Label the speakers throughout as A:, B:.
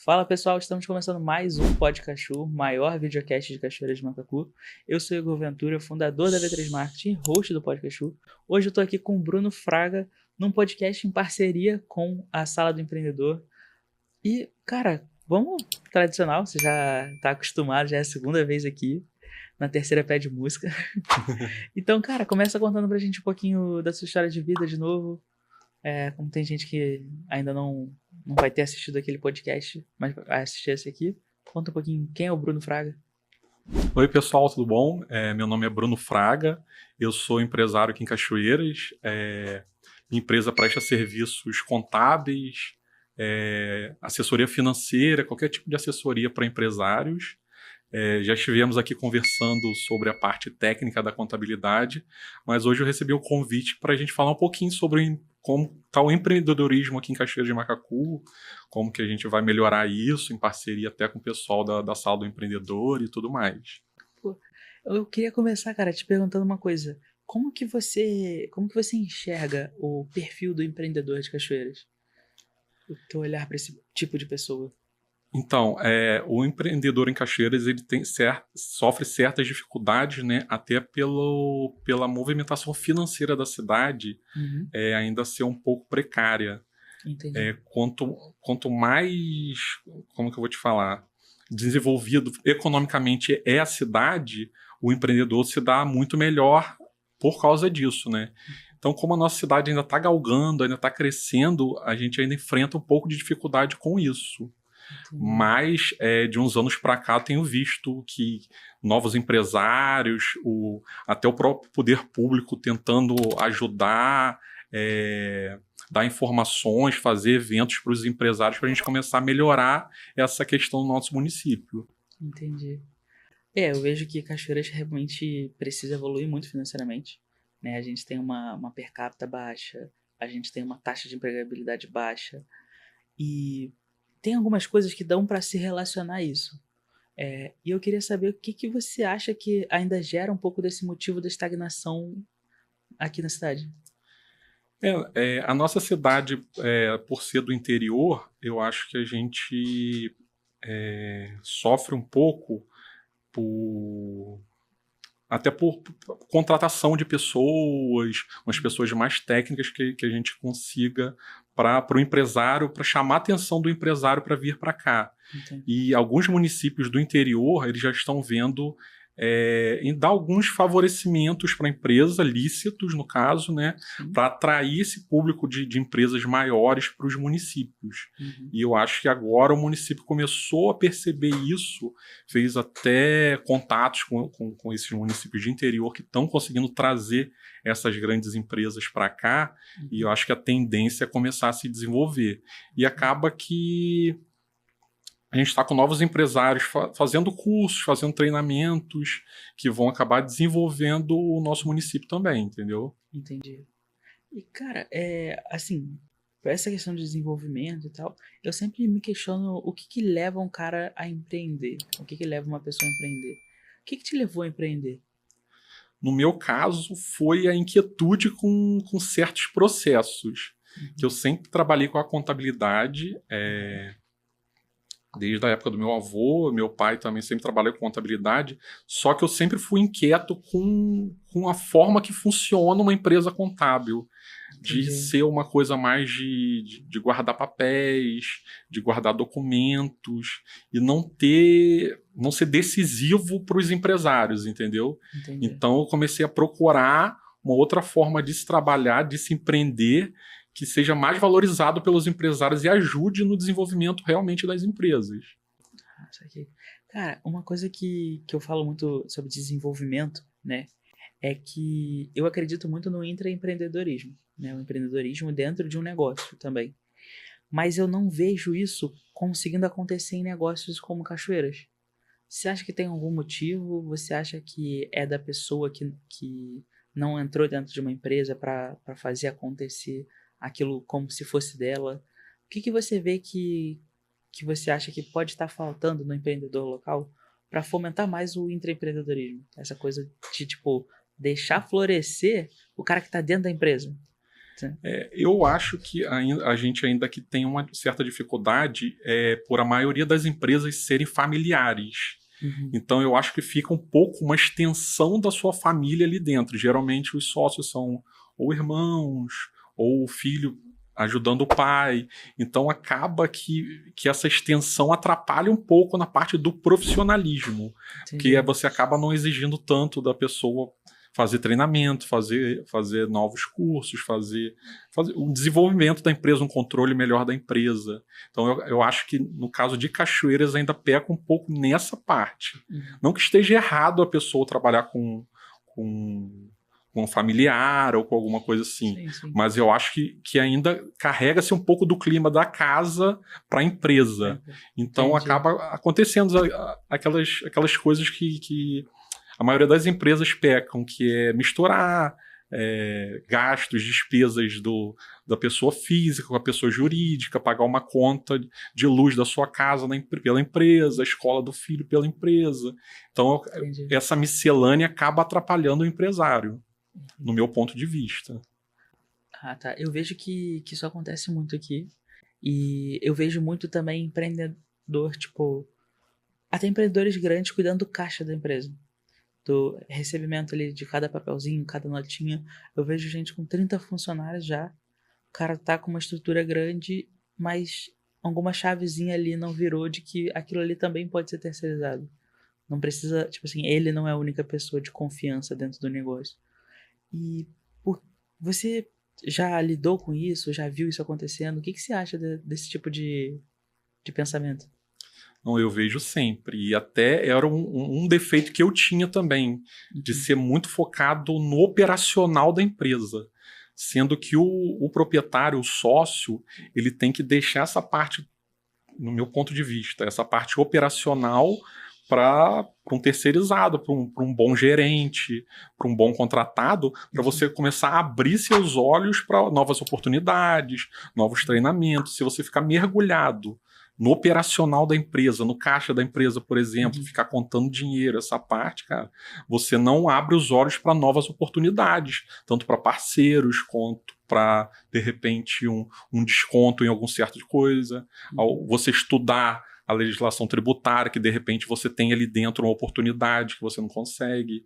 A: Fala pessoal, estamos começando mais um podcast, o maior videocast de Cachoeira de Macacu. Eu sou Igor Ventura, fundador da V3 Marketing, host do podcast. Hoje eu estou aqui com o Bruno Fraga, num podcast em parceria com a Sala do Empreendedor. E, cara, vamos tradicional, você já está acostumado, já é a segunda vez aqui, na terceira pede música. Então, cara, começa contando pra gente um pouquinho da sua história de vida de novo. Como tem gente que ainda não vai ter assistido aquele podcast, mas vai assistir esse aqui, conta um pouquinho quem é o Bruno Fraga.
B: Oi pessoal, tudo bom? Meu nome é Bruno Fraga, eu sou empresário aqui em Cachoeiras. Minha empresa presta serviços contábeis, assessoria financeira, qualquer tipo de assessoria para empresários. Já estivemos aqui conversando sobre a parte técnica da contabilidade, mas hoje eu recebi um convite para a gente falar um pouquinho sobre como está o empreendedorismo aqui em Cachoeira de Macacu, como que a gente vai melhorar isso em parceria até com o pessoal da Sala do Empreendedor e tudo mais.
A: Pô, eu queria começar, cara, te perguntando uma coisa. Como que você enxerga o perfil do empreendedor de Cachoeiras? O teu olhar para esse tipo de pessoa?
B: Então, o empreendedor em Cachoeiras ele sofre certas dificuldades, né, até pela movimentação financeira da cidade ainda ser um pouco precária.
A: Entendi.
B: Quanto mais, como que eu vou te falar, desenvolvido economicamente é a cidade, o empreendedor se dá muito melhor por causa disso, né? Então, como a nossa cidade ainda está galgando, ainda está crescendo, a gente ainda enfrenta um pouco de dificuldade com isso.
A: Entendi.
B: Mas de uns anos para cá eu tenho visto que novos empresários, até o próprio poder público tentando ajudar, dar informações, fazer eventos para os empresários para a gente começar a melhorar essa questão no nosso município.
A: Entendi. Eu vejo que Cachoeiras realmente precisa evoluir muito financeiramente, né? A gente tem uma per capita baixa, a gente tem uma taxa de empregabilidade baixa e tem algumas coisas que dão para se relacionar a isso. E eu queria saber o que você acha que ainda gera um pouco desse motivo da estagnação aqui na cidade.
B: A nossa cidade, por ser do interior, eu acho que a gente sofre um pouco até por contratação de pessoas, umas pessoas mais técnicas que a gente consiga para o empresário, para chamar a atenção do empresário para vir para cá.
A: Entendi.
B: E alguns municípios do interior, eles já estão vendo em dar alguns favorecimentos para a empresa, lícitos no caso, né, para atrair esse público de empresas maiores para os municípios. E eu acho que agora o município começou a perceber isso, fez até contatos com esses municípios de interior que estão conseguindo trazer essas grandes empresas para cá, e eu acho que a tendência é começar a se desenvolver. E acaba que a gente está com novos empresários fazendo cursos, fazendo treinamentos que vão acabar desenvolvendo o nosso município também, entendeu?
A: Entendi. E, cara, assim, para essa questão de desenvolvimento e tal, eu sempre me questiono o que leva um cara a empreender, o que leva uma pessoa a empreender. O que te levou a empreender?
B: No meu caso, foi a inquietude com certos processos, que eu sempre trabalhei com a contabilidade, desde a época do meu avô, meu pai também sempre trabalhou com contabilidade, só que eu sempre fui inquieto com a forma que funciona uma empresa contábil, de ser uma coisa mais de guardar papéis, de guardar documentos, e não ser decisivo para os empresários, entendeu?
A: Entendi.
B: Então eu comecei a procurar uma outra forma de se trabalhar, de se empreender, que seja mais valorizado pelos empresários e ajude no desenvolvimento realmente das empresas.
A: Isso aqui. Cara, uma coisa que eu falo muito sobre desenvolvimento, né, é que eu acredito muito no intraempreendedorismo, né, o empreendedorismo dentro de um negócio também. Mas eu não vejo isso conseguindo acontecer em negócios como Cachoeiras. Você acha que tem algum motivo? Você acha que é da pessoa que não entrou dentro de uma empresa para fazer acontecer aquilo como se fosse dela? O que você vê que você acha que pode estar faltando no empreendedor local para fomentar mais o intraempreendedorismo? Essa coisa de, tipo, deixar florescer o cara que está dentro da empresa.
B: Eu acho que a gente ainda que tem uma certa dificuldade por a maioria das empresas serem familiares. Então eu acho que fica um pouco uma extensão da sua família ali dentro. Geralmente os sócios são ou irmãos, ou o filho ajudando o pai. Então acaba que essa extensão atrapalha um pouco na parte do profissionalismo. Porque você acaba não exigindo tanto da pessoa fazer treinamento, fazer novos cursos, fazer o desenvolvimento da empresa, um controle melhor da empresa. Então eu acho que no caso de Cachoeiras ainda peca um pouco nessa parte. Não que esteja errado a pessoa trabalhar com um familiar ou com alguma coisa assim, mas eu acho que ainda carrega-se um pouco do clima da casa para a empresa. Então acaba acontecendo aquelas coisas que a maioria das empresas pecam, que é misturar gastos, despesas da pessoa física com a pessoa jurídica, pagar uma conta de luz da sua casa pela empresa, a escola do filho pela empresa. Então, essa miscelânea acaba atrapalhando o empresário, no meu ponto de vista.
A: Ah, tá. Eu vejo que isso acontece muito aqui. E eu vejo muito também empreendedor, tipo... Até empreendedores grandes cuidando do caixa da empresa. Do recebimento ali de cada papelzinho, cada notinha. Eu vejo gente com 30 funcionários já. O cara tá com uma estrutura grande, mas alguma chavezinha ali não virou de que aquilo ali também pode ser terceirizado. Não precisa, tipo assim, ele não é a única pessoa de confiança dentro do negócio. E você já lidou com isso? Já viu isso acontecendo? O que você acha desse tipo de pensamento?
B: Não, eu vejo sempre. E até era um defeito que eu tinha também, de ser muito focado no operacional da empresa. Sendo que o proprietário, o sócio, ele tem que deixar essa parte, no meu ponto de vista, essa parte operacional para um terceirizado, para um bom gerente, para um bom contratado, para você começar a abrir seus olhos para novas oportunidades, novos treinamentos. Se você ficar mergulhado no operacional da empresa, no caixa da empresa, por exemplo, ficar contando dinheiro, essa parte, cara, você não abre os olhos para novas oportunidades, tanto para parceiros quanto para, de repente, um desconto em algum certo de coisa, você estudar a legislação tributária, que de repente você tem ali dentro uma oportunidade que você não consegue,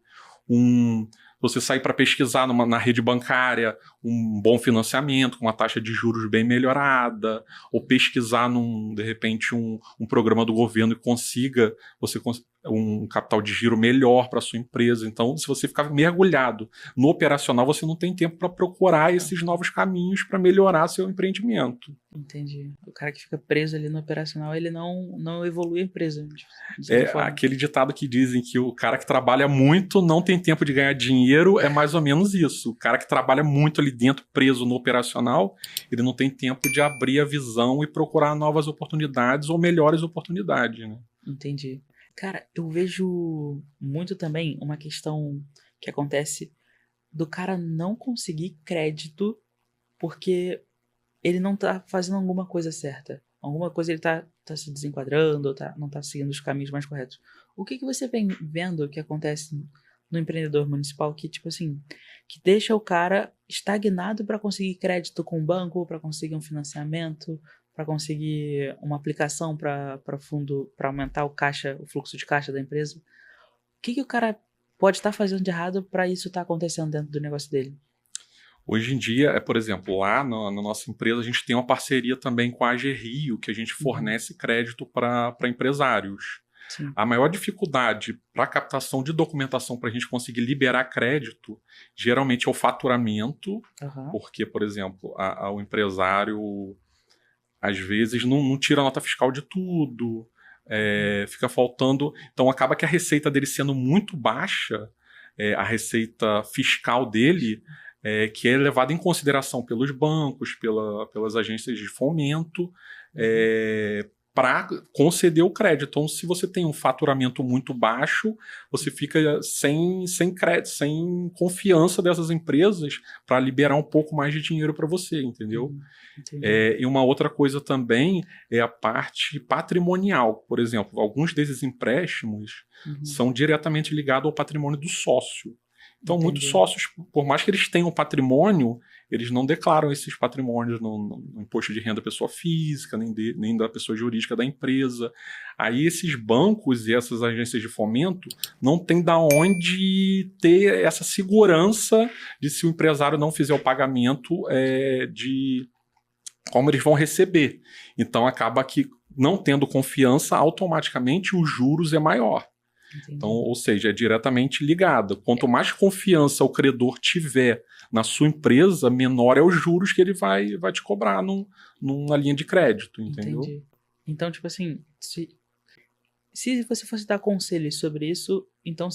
B: você sair para pesquisar na rede bancária um bom financiamento, com uma taxa de juros bem melhorada, ou pesquisar, de repente, um programa do governo que consiga um capital de giro melhor para a sua empresa. Então, se você ficar mergulhado no operacional, você não tem tempo para procurar esses novos caminhos para melhorar seu empreendimento.
A: Entendi. O cara que fica preso ali no operacional, ele não evolui a empresa.
B: Aquele ditado que dizem que o cara que trabalha muito não tem tempo de ganhar dinheiro, é mais ou menos isso. O cara que trabalha muito ali dentro, preso no operacional, ele não tem tempo de abrir a visão e procurar novas oportunidades ou melhores oportunidades, né?
A: Entendi. Cara, eu vejo muito também uma questão que acontece do cara não conseguir crédito porque ele não tá fazendo alguma coisa certa. Alguma coisa ele tá se desenquadrando, não tá seguindo os caminhos mais corretos. O que você vem vendo que acontece no empreendedor municipal que, tipo assim, que deixa o cara estagnado para conseguir crédito com o banco, para conseguir um financiamento, para conseguir uma aplicação para fundo, para aumentar o fluxo de caixa da empresa? O que o cara pode estar fazendo de errado para isso estar acontecendo dentro do negócio dele?
B: Hoje em dia, por exemplo, lá na nossa empresa, a gente tem uma parceria também com a AG Rio, que a gente fornece crédito para empresários.
A: Sim.
B: A maior dificuldade para a captação de documentação para a gente conseguir liberar crédito, geralmente é o faturamento, porque, por exemplo, o empresário às vezes não tira a nota fiscal de tudo, fica faltando. Então acaba que a receita dele sendo muito baixa, a receita fiscal dele, que é levada em consideração pelos bancos, pelas agências de fomento, para conceder o crédito. Então, se você tem um faturamento muito baixo, você fica sem crédito, sem confiança dessas empresas para liberar um pouco mais de dinheiro para você, entendeu? E uma outra coisa também é a parte patrimonial. Por exemplo, alguns desses empréstimos são diretamente ligados ao patrimônio do sócio. Então, muitos sócios, por mais que eles tenham patrimônio, eles não declaram esses patrimônios no imposto de renda da pessoa física, nem da pessoa jurídica da empresa. Aí esses bancos e essas agências de fomento não têm da onde ter essa segurança de, se o empresário não fizer o pagamento, de como eles vão receber. Então acaba que, não tendo confiança, automaticamente os juros é maior.
A: Entendi.
B: Então, ou seja, é diretamente ligado. Quanto mais confiança o credor tiver na sua empresa, menor é os juros que ele vai te cobrar numa linha de crédito, entendeu?
A: Entendi. Então, tipo assim, se você fosse dar conselhos sobre isso, então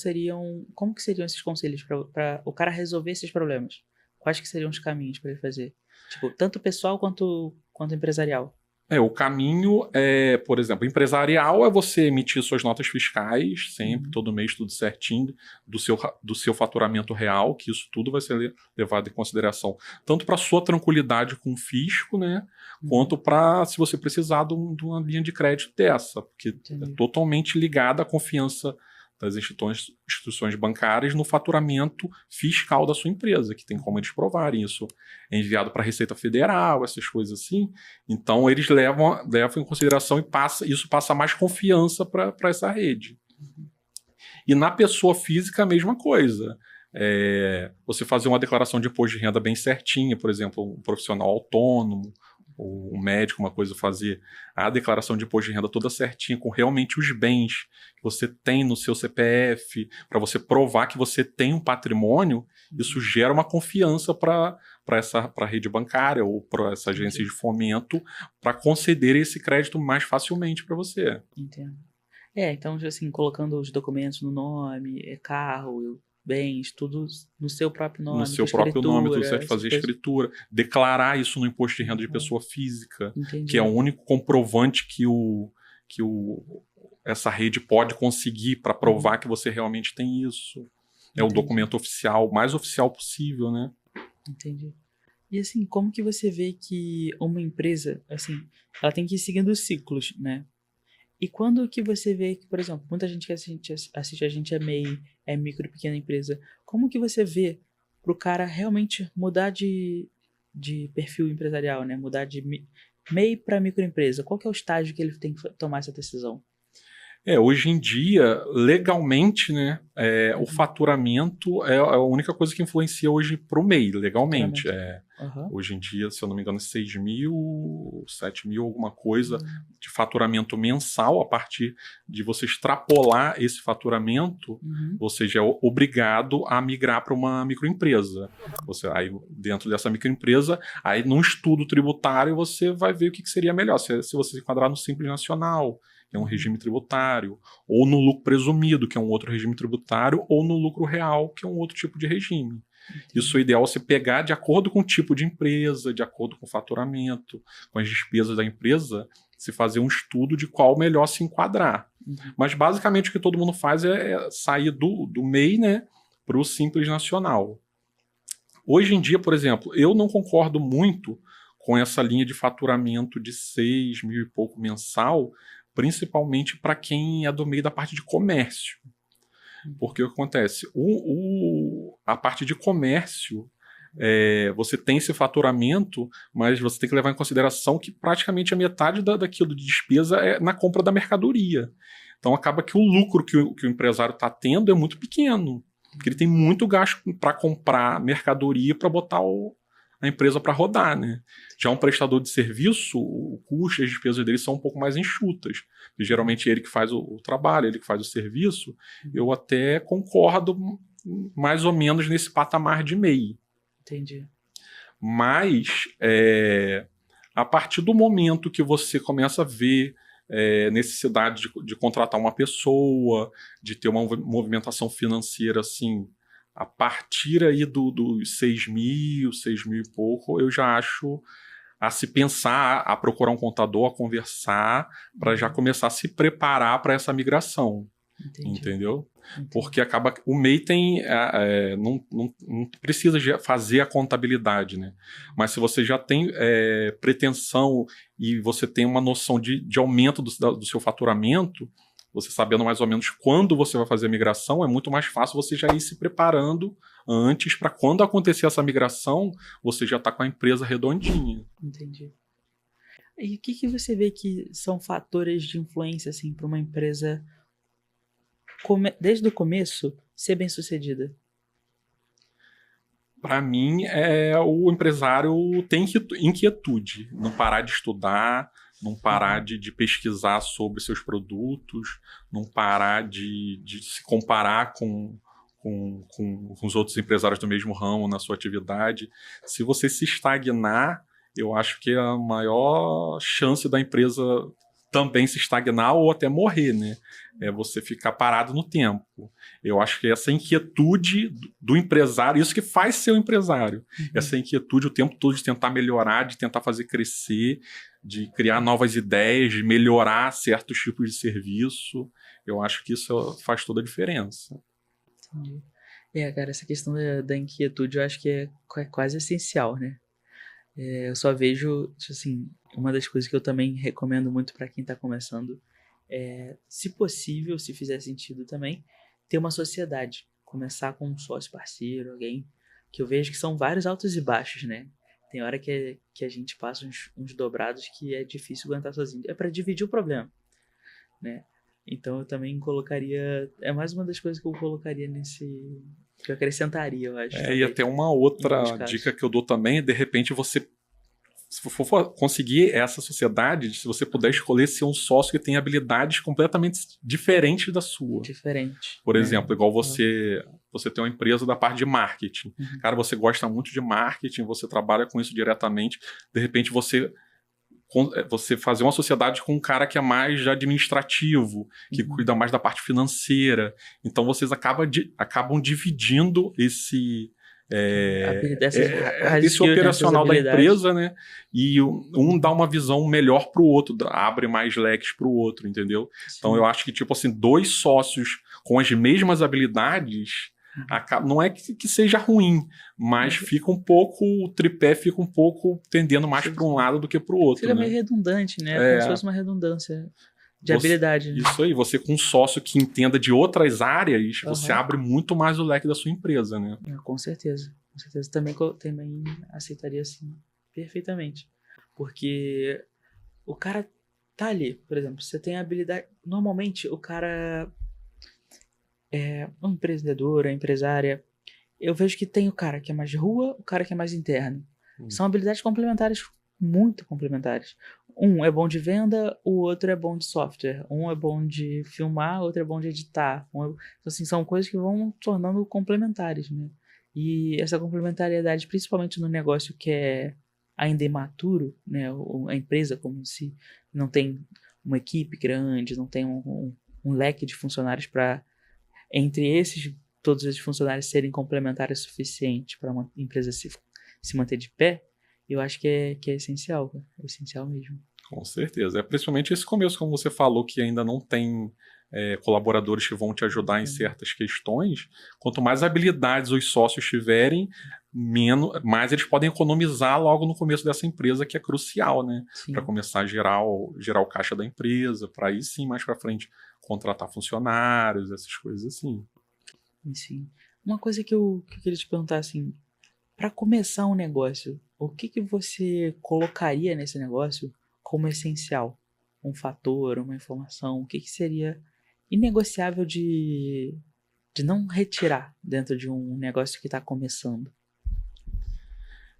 A: como que seriam esses conselhos para o cara resolver esses problemas? Quais que seriam os caminhos para ele fazer? Tipo, tanto pessoal quanto empresarial.
B: O caminho por exemplo, empresarial é você emitir suas notas fiscais sempre, todo mês, tudo certinho, do seu faturamento real, que isso tudo vai ser levado em consideração, tanto para sua tranquilidade com o fisco, né, quanto para, se você precisar de uma linha de crédito dessa, porque é totalmente ligada à confiança das instituições bancárias no faturamento fiscal da sua empresa, que tem como eles provarem isso. É enviado para a Receita Federal, essas coisas assim. Então, eles levam em consideração e isso passa mais confiança para essa rede. E na pessoa física, a mesma coisa. Você fazer uma declaração de imposto de renda bem certinha, por exemplo, um profissional autônomo, ou um médico, uma coisa, fazer a declaração de imposto de renda toda certinha, com realmente os bens que você tem no seu CPF, para você provar que você tem um patrimônio, isso gera uma confiança para a rede bancária ou para essa agência de fomento para conceder esse crédito mais facilmente para você.
A: Entendo. Então, assim, colocando os documentos no nome, carro, bens, tudo no seu próprio nome.
B: No seu próprio nome, tudo certo, fazer escritura. Declarar isso no imposto de renda de pessoa física, que é o único comprovante que essa rede pode conseguir para provar que você realmente tem isso. É o documento oficial, o mais oficial possível, né?
A: Entendi. E assim, como que você vê que uma empresa, assim, ela tem que ir seguindo os ciclos, né? E quando que você vê que, por exemplo, muita gente que assiste a gente é MEI, é micro e pequena empresa, como que você vê pro cara realmente mudar de perfil empresarial, né? Mudar de MEI para microempresa? Qual que é o estágio que ele tem que tomar essa decisão?
B: Hoje em dia, legalmente, né, o faturamento é a única coisa que influencia hoje para o MEI, legalmente. Hoje em dia, se eu não me engano, é 6 mil, 7 mil, alguma coisa de faturamento mensal. A partir de você extrapolar esse faturamento, você já é obrigado a migrar para uma microempresa. Aí, dentro dessa microempresa, aí num estudo tributário, você vai ver o que seria melhor. Se você se enquadrar no Simples Nacional, que é um regime tributário, ou no lucro presumido, que é um outro regime tributário, ou no lucro real, que é um outro tipo de regime. Isso é ideal você pegar de acordo com o tipo de empresa, de acordo com o faturamento, com as despesas da empresa, se fazer um estudo de qual melhor se enquadrar. Mas basicamente o que todo mundo faz é sair do MEI, né, para o Simples Nacional. Hoje em dia, por exemplo, eu não concordo muito com essa linha de faturamento de 6 mil e pouco mensal, principalmente para quem é do meio da parte de comércio. Porque o que acontece? A parte de comércio, você tem esse faturamento, mas você tem que levar em consideração que praticamente a metade daquilo de despesa é na compra da mercadoria. Então acaba que o lucro que o empresário está tendo é muito pequeno, porque ele tem muito gasto para comprar mercadoria para botar a empresa para rodar, né? Já um prestador de serviço, o custo e as despesas dele são um pouco mais enxutas. E, geralmente ele que faz o trabalho, ele que faz o serviço. Eu até concordo mais ou menos nesse patamar de MEI.
A: Entendi.
B: Mas a partir do momento que você começa a ver necessidade de contratar uma pessoa, de ter uma movimentação financeira assim, a partir aí dos 6 mil e pouco, eu já acho a se pensar, a procurar um contador, a conversar, para já começar a se preparar para essa migração. Entendeu? Porque acaba o MEI tem não precisa fazer a contabilidade, né? Mas se você já tem pretensão e você tem uma noção de aumento do seu faturamento, você sabendo mais ou menos quando você vai fazer a migração, é muito mais fácil você já ir se preparando antes para quando acontecer essa migração, você já está com a empresa redondinha.
A: Entendi. E o que você vê que são fatores de influência assim, para uma empresa, desde o começo, ser bem-sucedida?
B: Para mim, o empresário tem inquietude, não parar de estudar, não parar de pesquisar sobre seus produtos, não parar de se comparar com os outros empresários do mesmo ramo na sua atividade. Se você se estagnar, eu acho que é a maior chance da empresa também se estagnar ou até morrer, né? É você ficar parado no tempo. Eu acho que essa inquietude do empresário, isso que faz ser um empresário, essa inquietude o tempo todo de tentar melhorar, de tentar fazer crescer, de criar novas ideias, de melhorar certos tipos de serviço, eu acho que isso faz toda a diferença.
A: Entendi. Cara, essa questão da inquietude eu acho que é quase essencial, né? Eu só vejo, assim, uma das coisas que eu também recomendo muito para quem está começando é, se possível, se fizer sentido também, ter uma sociedade. Começar com um sócio parceiro, alguém que eu vejo que são vários altos e baixos, né? Tem hora que a gente passa uns dobrados que é difícil aguentar sozinho. É para dividir o problema, né? Então eu também colocaria... É mais uma das coisas que eu colocaria nesse... Que eu acrescentaria, eu acho.
B: E até uma outra dica que eu dou também é, de repente, você... Se for conseguir essa sociedade, se você puder escolher ser um sócio que tem habilidades completamente diferentes da sua.
A: Diferente.
B: Por exemplo, igual você tem uma empresa da parte de marketing. Cara, você gosta muito de marketing, você trabalha com isso diretamente. De repente, você fazer uma sociedade com um cara que é mais de administrativo, que cuida mais da parte financeira. Então, vocês acabam dividindo esse operacional da empresa, né? E um dá uma visão melhor para o outro, abre mais leques para o outro, entendeu? Sim. Então, eu acho que, tipo assim, dois sócios com as mesmas habilidades... Não é que seja ruim, mas fica um pouco, o tripé fica um pouco tendendo mais para um lado do que para o outro.
A: Fica meio redundante, né? Como se fosse uma redundância de habilidade. Né?
B: Isso aí, você com um sócio que entenda de outras áreas, você abre muito mais o leque da sua empresa, né?
A: Com certeza. Com certeza. Também aceitaria assim, perfeitamente. Porque o cara tá ali, por exemplo, você tem a habilidade... Normalmente, o cara... um empreendedor, a empresária, eu vejo que tem o cara que é mais de rua, o cara que é mais interno. São habilidades complementares, muito complementares. Um é bom de venda, o outro é bom de software. Um é bom de filmar, o outro é bom de editar. Então, assim, são coisas que vão tornando complementares, né? E essa complementariedade, principalmente no negócio que é ainda imaturo, né? A empresa, como se não tem uma equipe grande, não tem um leque de funcionários para... Entre todos esses funcionários serem complementares o suficiente para uma empresa se manter de pé, eu acho que é essencial, cara. É essencial mesmo.
B: Com certeza. É principalmente esse começo, como você falou, que ainda não tem colaboradores que vão te ajudar em certas questões. Quanto mais habilidades os sócios tiverem, mais eles podem economizar logo no começo dessa empresa, que é crucial, né? Para começar a gerar o caixa da empresa, para aí sim, mais para frente, contratar funcionários, essas coisas assim.
A: Sim. Uma coisa que eu queria te perguntar, assim, para começar um negócio, o que você colocaria nesse negócio como essencial? Um fator, uma informação, o que seria inegociável de não retirar dentro de um negócio que está começando?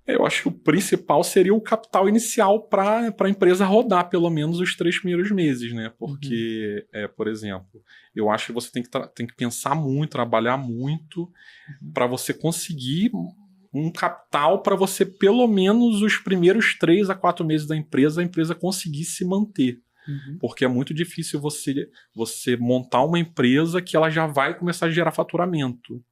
B: Eu acho que o principal seria o capital inicial para a empresa rodar pelo menos os 3 primeiros meses, né? Porque, por exemplo, eu acho que você tem que pensar muito, trabalhar muito para você conseguir um capital para você, pelo menos os primeiros 3 a 4 meses da empresa, a empresa conseguir se manter. Porque é muito difícil você montar uma empresa que ela já vai começar a gerar faturamento.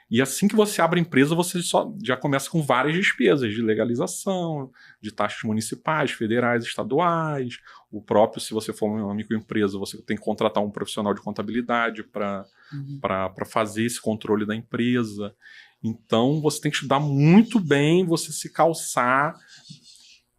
B: E assim que você abre a empresa, você já começa com várias despesas de legalização, de taxas municipais, federais, estaduais. O próprio, se você for uma microempresa, você tem que contratar um profissional de contabilidade para fazer esse controle da empresa. Então, você tem que estudar muito bem, você se calçar,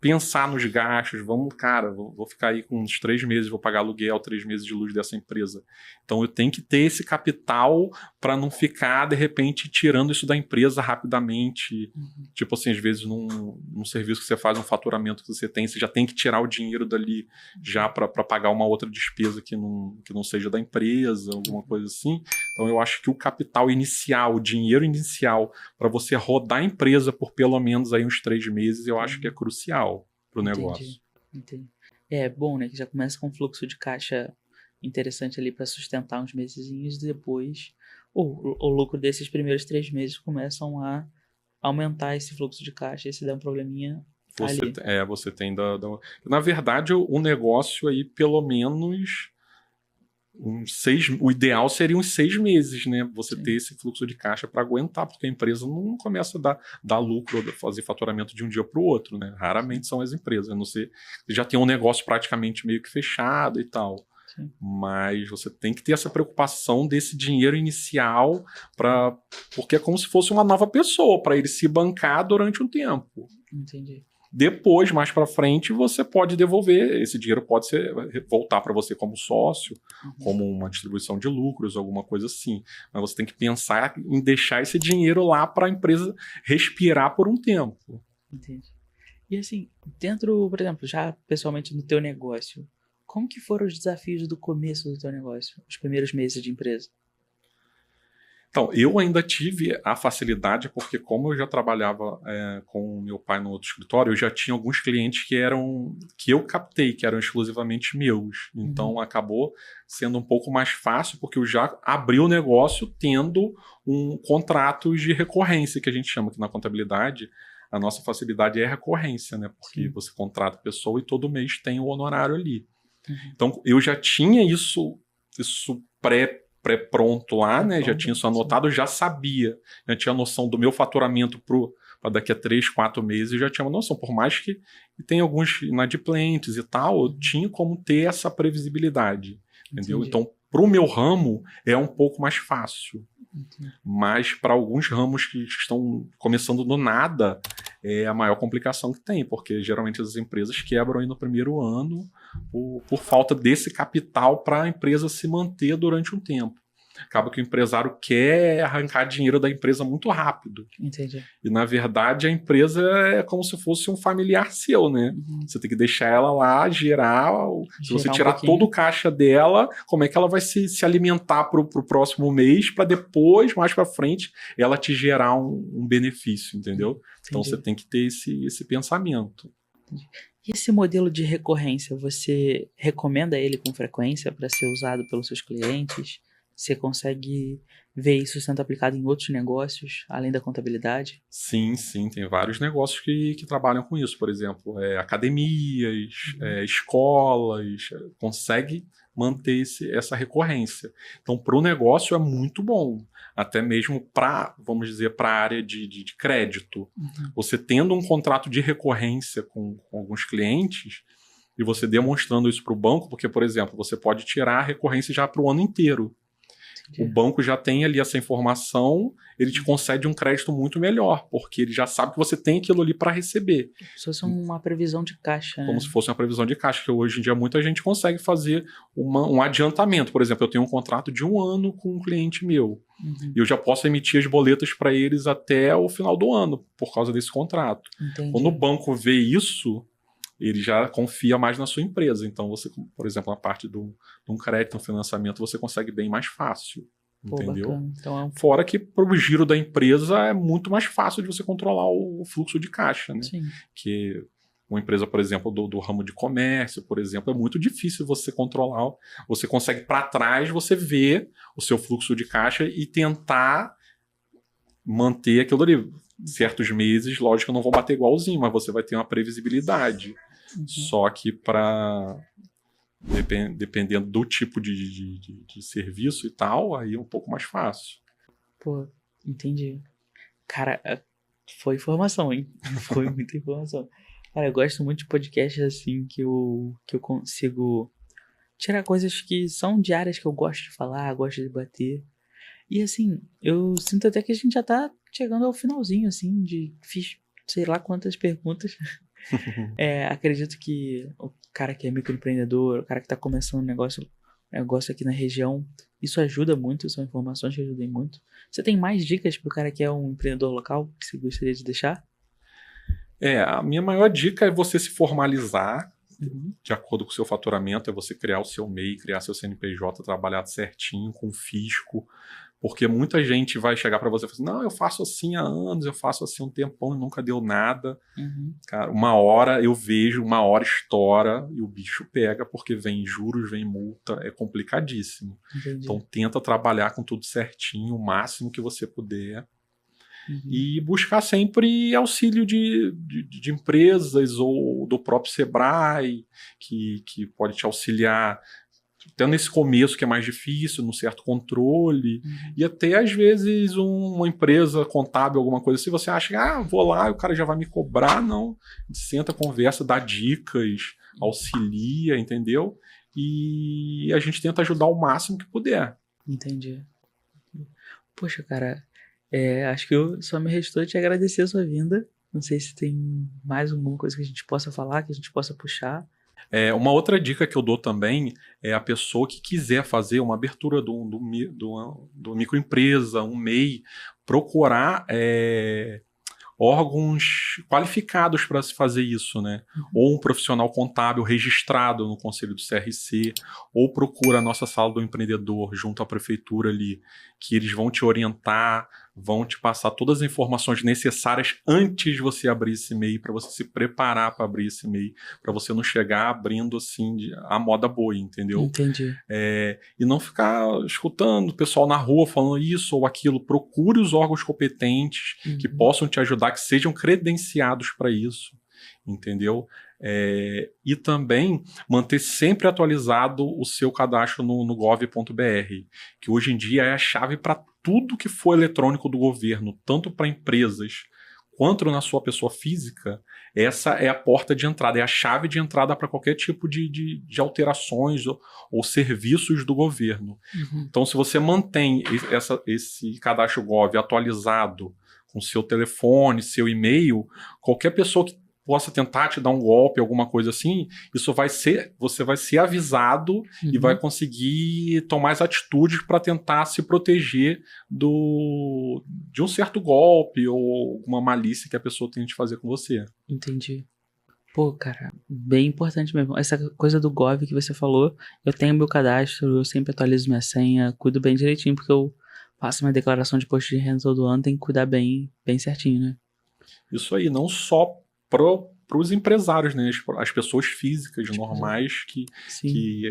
B: pensar nos gastos, cara, vou ficar aí com uns 3 meses, vou pagar aluguel, 3 meses de luz dessa empresa. Então eu tenho que ter esse capital para não ficar, de repente, tirando isso da empresa rapidamente. Tipo assim, às vezes num serviço que você faz, um faturamento que você já tem que tirar o dinheiro dali já para pagar uma outra despesa que não seja da empresa, alguma coisa assim. Então eu acho que o capital inicial, o dinheiro inicial para você rodar a empresa por pelo menos aí uns 3 meses, eu acho que é crucial para o negócio.
A: Entendi. É bom, né? Que já começa com um fluxo de caixa interessante ali para sustentar uns mesezinhos e depois o lucro desses primeiros 3 meses começam a aumentar esse fluxo de caixa e se der um probleminha ali.
B: Você tem Na verdade, o negócio aí, pelo menos o ideal seria uns 6 meses, né? Você ter esse fluxo de caixa para aguentar, porque a empresa não começa a dar lucro, fazer faturamento de um dia para o outro, né? Raramente são as empresas, a não ser que já tem um negócio praticamente meio que fechado e tal.
A: Sim.
B: Mas você tem que ter essa preocupação desse dinheiro inicial, porque é como se fosse uma nova pessoa, para ele se bancar durante um tempo.
A: Entendi.
B: Depois, mais para frente, você pode devolver. Esse dinheiro pode voltar para você como sócio, como uma distribuição de lucros, alguma coisa assim. Mas você tem que pensar em deixar esse dinheiro lá para a empresa respirar por um tempo.
A: Entendi. E assim, dentro, por exemplo, já pessoalmente no teu negócio, como que foram os desafios do começo do teu negócio, os primeiros meses de empresa?
B: Então, eu ainda tive a facilidade, porque como eu já trabalhava com o meu pai no outro escritório, eu já tinha alguns clientes que eu captei, que eram exclusivamente meus. Então, acabou sendo um pouco mais fácil, porque eu já abri o negócio tendo contratos de recorrência, que a gente chama aqui na contabilidade. A nossa facilidade é a recorrência, né? Porque você contrata a pessoa e todo mês tem o honorário ali. Então, eu já tinha isso pré-pronto lá, né? Já tinha isso anotado, eu já sabia. Já tinha noção do meu faturamento para daqui a 3, 4 meses, eu já tinha uma noção. Por mais que tenha alguns inadimplentes e tal, eu tinha como ter essa previsibilidade. Entendeu? Então, para o meu ramo, é um pouco mais fácil. Mas para alguns ramos que estão começando do nada, é a maior complicação que tem, porque geralmente as empresas quebram aí no primeiro ano por falta desse capital para a empresa se manter durante um tempo. Acaba que o empresário quer arrancar dinheiro da empresa muito rápido.
A: Entendi.
B: E, na verdade, a empresa é como se fosse um familiar seu, né? Você tem que deixar ela lá, girar. Se você tirar todo o caixa dela, como é que ela vai se alimentar para o próximo mês, para depois, mais para frente, ela te gerar um benefício, entendeu? Entendi. Então, você tem que ter esse pensamento.
A: Entendi. E esse modelo de recorrência, você recomenda ele com frequência para ser usado pelos seus clientes? Você consegue ver isso sendo aplicado em outros negócios, além da contabilidade?
B: Sim, tem vários negócios que trabalham com isso. Por exemplo, academias, escolas, consegue manter essa recorrência. Então, para o negócio é muito bom. Até mesmo para, vamos dizer, para a área de crédito. Você tendo um contrato de recorrência com alguns clientes e você demonstrando isso para o banco, porque, por exemplo, você pode tirar a recorrência já para o ano inteiro. O banco já tem ali essa informação, ele te concede um crédito muito melhor, porque ele já sabe que você tem aquilo ali para receber.
A: Como se fosse uma previsão de caixa.
B: Como se fosse uma previsão de caixa, que hoje em dia muita gente consegue fazer um adiantamento. Por exemplo, eu tenho um contrato de 1 ano com um cliente meu, e eu já posso emitir as boletas para eles até o final do ano, por causa desse contrato.
A: Entendi.
B: Quando o banco vê isso, ele já confia mais na sua empresa. Então, você, por exemplo, na parte de um crédito, um financiamento, você consegue bem mais fácil. Entendeu?
A: Então,
B: Fora que para o giro da empresa é muito mais fácil de você controlar o fluxo de caixa, né?
A: Sim.
B: Que uma empresa, por exemplo, do ramo de comércio, por exemplo, é muito difícil você controlar. Você consegue, para trás, você ver o seu fluxo de caixa e tentar manter aquilo ali. Certos meses, lógico, não vão bater igualzinho, mas você vai ter uma previsibilidade. Só que dependendo do tipo de serviço e tal, aí é um pouco mais fácil.
A: Pô, entendi. Cara, foi informação, hein? Foi muita informação. Cara, eu gosto muito de podcasts assim que eu consigo tirar coisas que são diárias que eu gosto de falar, gosto de debater. E assim, eu sinto até que a gente já tá chegando ao finalzinho, assim, fiz sei lá quantas perguntas. Acredito que o cara que é microempreendedor, o cara que está começando um negócio aqui na região, isso ajuda muito, são informações que ajudam muito. Você tem mais dicas para o cara que é um empreendedor local que você gostaria de deixar?
B: A minha maior dica é você se formalizar
A: Uhum.
B: de acordo com o seu faturamento, é você criar o seu MEI, criar seu CNPJ, trabalhar certinho com o fisco, porque muita gente vai chegar para você e falar assim, não, eu faço assim há anos, eu faço assim há um tempão e nunca deu nada.
A: Uhum.
B: Cara, uma hora eu vejo, uma hora estoura e o bicho pega, porque vem juros, vem multa, é complicadíssimo.
A: Entendi.
B: Então tenta trabalhar com tudo certinho, o máximo que você puder.
A: Uhum.
B: E buscar sempre auxílio de empresas ou do próprio Sebrae, que pode te auxiliar até nesse começo que é mais difícil, num certo controle, e até às vezes uma empresa contábil, alguma coisa assim, você acha que vou lá e o cara já vai me cobrar, não. Senta, conversa, dá dicas, auxilia, entendeu? E a gente tenta ajudar o máximo que puder.
A: Entendi. Poxa, cara, acho que só me restou te agradecer a sua vinda. Não sei se tem mais alguma coisa que a gente possa falar, que a gente possa puxar.
B: Uma outra dica que eu dou também é a pessoa que quiser fazer uma abertura do microempresa, um MEI, procurar órgãos qualificados para se fazer isso, né? Ou um profissional contábil registrado no Conselho do CRC, ou procura a nossa sala do empreendedor junto à prefeitura ali, que eles vão te orientar, vão te passar todas as informações necessárias antes de você abrir esse MEI, para você se preparar para abrir esse MEI, para você não chegar abrindo assim a moda boi, entendeu?
A: Entendi.
B: E não ficar escutando o pessoal na rua falando isso ou aquilo. Procure os órgãos competentes que possam te ajudar, que sejam credenciados para isso, entendeu? E também manter sempre atualizado o seu cadastro no gov.br, que hoje em dia é a chave para tudo que for eletrônico do governo, tanto para empresas quanto na sua pessoa física. Essa é a porta de entrada, é a chave de entrada para qualquer tipo de alterações ou serviços do governo. Então, se você mantém esse cadastro Gov atualizado com seu telefone, seu e-mail, qualquer pessoa que possa tentar te dar um golpe, alguma coisa assim, você vai ser avisado e vai conseguir tomar as atitudes para tentar se proteger de um certo golpe ou alguma malícia que a pessoa tente fazer com você.
A: Entendi. Pô, cara, bem importante mesmo. Essa coisa do Gov que você falou, eu tenho meu cadastro, eu sempre atualizo minha senha, cuido bem direitinho, porque eu faço minha declaração de imposto de renda todo ano, tem que cuidar bem certinho, né?
B: Isso aí, não só para os empresários, né? As pessoas físicas normais, que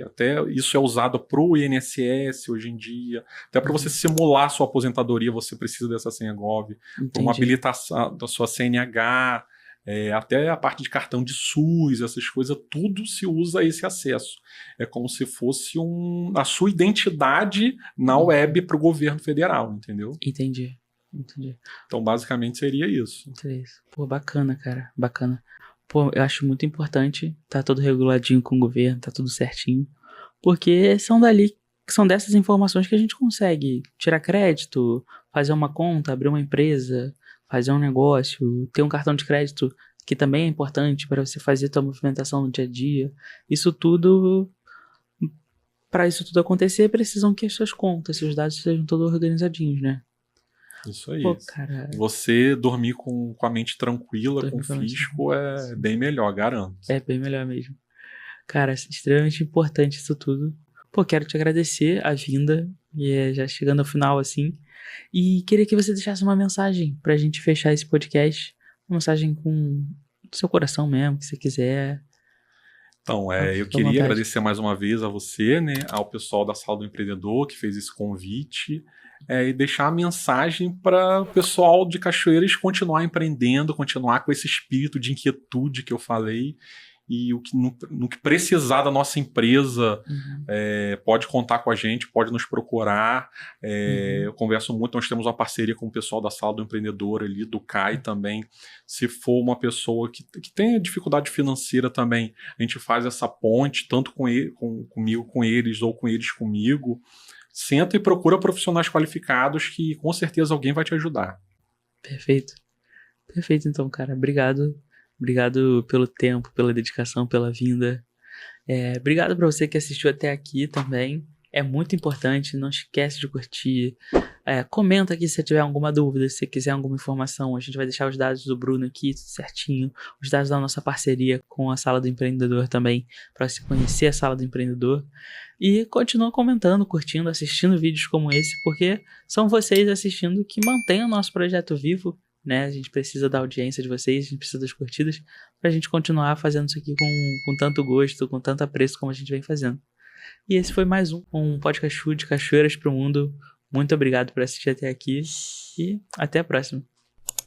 B: até isso é usado para o INSS hoje em dia. Até para você simular sua aposentadoria, você precisa dessa senha Gov. Para uma habilitação da sua CNH, até a parte de cartão de SUS, essas coisas, tudo se usa esse acesso. É como se fosse a sua identidade na web para o governo federal, entendeu?
A: Entendi.
B: Então, basicamente, seria isso.
A: Pô, bacana, cara. Bacana. Pô, eu acho muito importante tá tudo reguladinho com o governo, tá tudo certinho. Porque são dessas informações que a gente consegue tirar crédito, fazer uma conta, abrir uma empresa, fazer um negócio, ter um cartão de crédito, que também é importante para você fazer tua movimentação no dia a dia. Para isso tudo acontecer, precisam que as suas contas, seus dados sejam todos organizadinhos, né?
B: Isso aí.
A: Pô, cara,
B: você dormir com a mente tranquila, com o fisco, é bem melhor, garanto.
A: É bem melhor mesmo. Cara, extremamente importante isso tudo. Pô, quero te agradecer a vinda, e já chegando ao final assim. E queria que você deixasse uma mensagem pra gente fechar esse podcast. Uma mensagem com seu coração mesmo, que você quiser.
B: Então, eu queria agradecer mais uma vez a você, né, ao pessoal da Sala do Empreendedor que fez esse convite, e deixar a mensagem para o pessoal de Cachoeiras continuar empreendendo, continuar com esse espírito de inquietude que eu falei, e no que precisar da nossa empresa, pode contar com a gente, pode nos procurar. Eu converso muito, nós temos uma parceria com o pessoal da Sala do Empreendedor ali, do CAI também. Se for uma pessoa que tem dificuldade financeira também, a gente faz essa ponte, tanto comigo, com eles, ou com eles comigo. Senta e procura profissionais qualificados que com certeza alguém vai te ajudar.
A: Perfeito então, cara. Obrigado Obrigado pelo tempo, pela dedicação, pela vinda. Obrigado para você que assistiu até aqui também. É muito importante, não esquece de curtir. Comenta aqui se você tiver alguma dúvida, se você quiser alguma informação. A gente vai deixar os dados do Bruno aqui, tudo certinho. Os dados da nossa parceria com a Sala do Empreendedor também, para você conhecer a Sala do Empreendedor. E continua comentando, curtindo, assistindo vídeos como esse, porque são vocês assistindo que mantêm o nosso projeto vivo, né? A gente precisa da audiência de vocês, a gente precisa das curtidas, pra gente continuar fazendo isso aqui com tanto gosto, com tanto apreço como a gente vem fazendo. E esse foi mais um podcast de Cachoeiras pro Mundo. Muito obrigado por assistir até aqui e até a próxima.